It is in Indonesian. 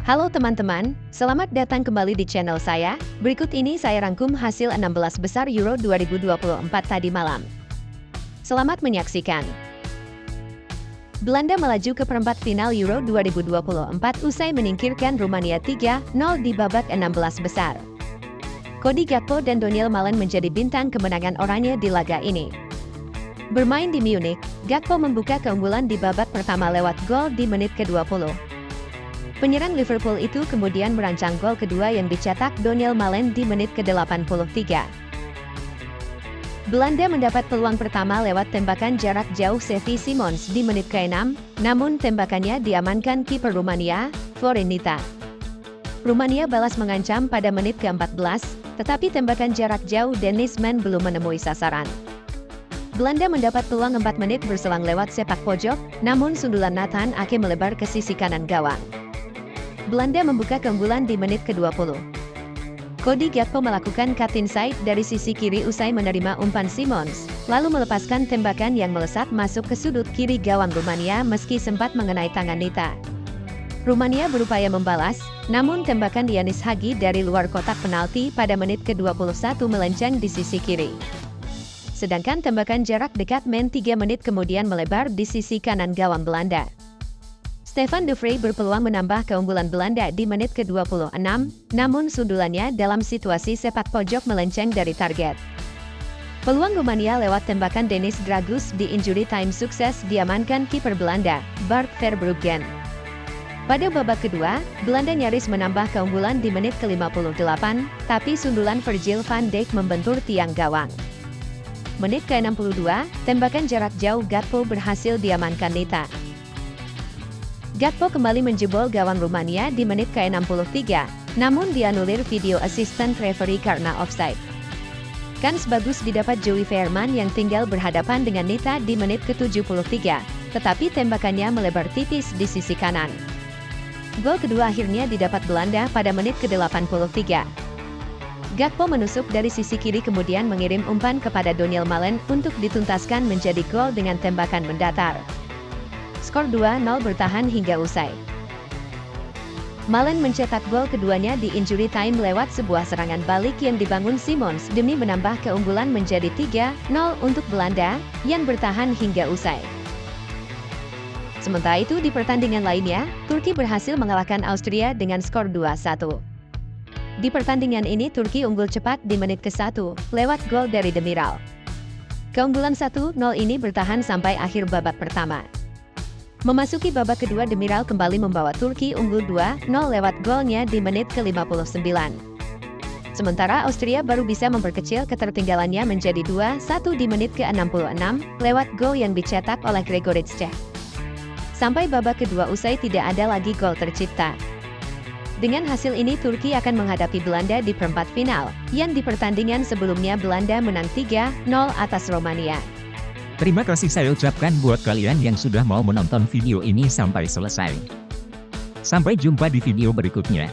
Halo teman-teman, selamat datang kembali di channel saya. Berikut ini saya rangkum hasil 16 besar Euro 2024 tadi malam. Selamat menyaksikan. Belanda melaju ke perempat final Euro 2024 usai menyingkirkan Rumania 3-0 di babak 16 besar. Cody Gakpo dan Donyell Malen menjadi bintang kemenangan oranye di laga ini. Bermain di Munich, Gakpo membuka keunggulan di babak pertama lewat gol di menit ke-20. Penyerang Liverpool itu kemudian merancang gol kedua yang dicetak Donyell Malen di menit ke-83. Belanda mendapat peluang pertama lewat tembakan jarak jauh Xavi Simons di menit ke-6, namun tembakannya diamankan kiper Rumania, Florin Nita. Rumania balas mengancam pada menit ke-14, tetapi tembakan jarak jauh Dennis Mann belum menemui sasaran. Belanda mendapat peluang 4 menit berselang lewat sepak pojok, namun sundulan Nathan Ake melebar ke sisi kanan gawang. Belanda membuka keunggulan di menit ke-20. Cody Gakpo melakukan cut inside dari sisi kiri usai menerima umpan Simons, lalu melepaskan tembakan yang melesat masuk ke sudut kiri gawang Rumania meski sempat mengenai tangan Nita. Rumania berupaya membalas, namun tembakan Yanis Hagi dari luar kotak penalti pada menit ke-21 melenceng di sisi kiri. Sedangkan tembakan jarak dekat Mann 3 menit kemudian melebar di sisi kanan gawang Belanda. Stefan de Vrij berpeluang menambah keunggulan Belanda di menit ke-26, namun sundulannya dalam situasi sepak pojok melenceng dari target. Peluang Rumania lewat tembakan Dennis Dragus di injury time sukses diamankan kiper Belanda, Bart Verbruggen. Pada babak kedua, Belanda nyaris menambah keunggulan di menit ke-58, tapi sundulan Virgil van Dijk membentur tiang gawang. Menit ke-62, tembakan jarak jauh Gakpo berhasil diamankan Nita. Gakpo kembali menjebol gawang Rumania di menit ke-63, namun dianulir video assistant referee karena offside. Kans bagus didapat Joey Veerman yang tinggal berhadapan dengan Nita di menit ke-73, tetapi tembakannya melebar tipis di sisi kanan. Gol kedua akhirnya didapat Belanda pada menit ke-83. Gakpo menusuk dari sisi kiri kemudian mengirim umpan kepada Donyell Malen untuk dituntaskan menjadi gol dengan tembakan mendatar. Skor 2-0 bertahan hingga usai. Malen mencetak gol keduanya di injury time lewat sebuah serangan balik yang dibangun Simons demi menambah keunggulan menjadi 3-0 untuk Belanda, yang bertahan hingga usai. Sementara itu di pertandingan lainnya, Turki berhasil mengalahkan Austria dengan skor 2-1. Di pertandingan ini Turki unggul cepat di menit ke-1, lewat gol dari Demiral. Keunggulan 1-0 ini bertahan sampai akhir babak pertama. Memasuki babak kedua Demiral kembali membawa Turki unggul 2-0 lewat golnya di menit ke-59. Sementara Austria baru bisa memperkecil ketertinggalannya menjadi 2-1 di menit ke-66 lewat gol yang dicetak oleh Gregoritsch. Sampai babak kedua usai tidak ada lagi gol tercipta. Dengan hasil ini Turki akan menghadapi Belanda di perempat final, yang di pertandingan sebelumnya Belanda menang 3-0 atas Romania. Terima kasih saya ucapkan buat kalian yang sudah mau menonton video ini sampai selesai. Sampai jumpa di video berikutnya.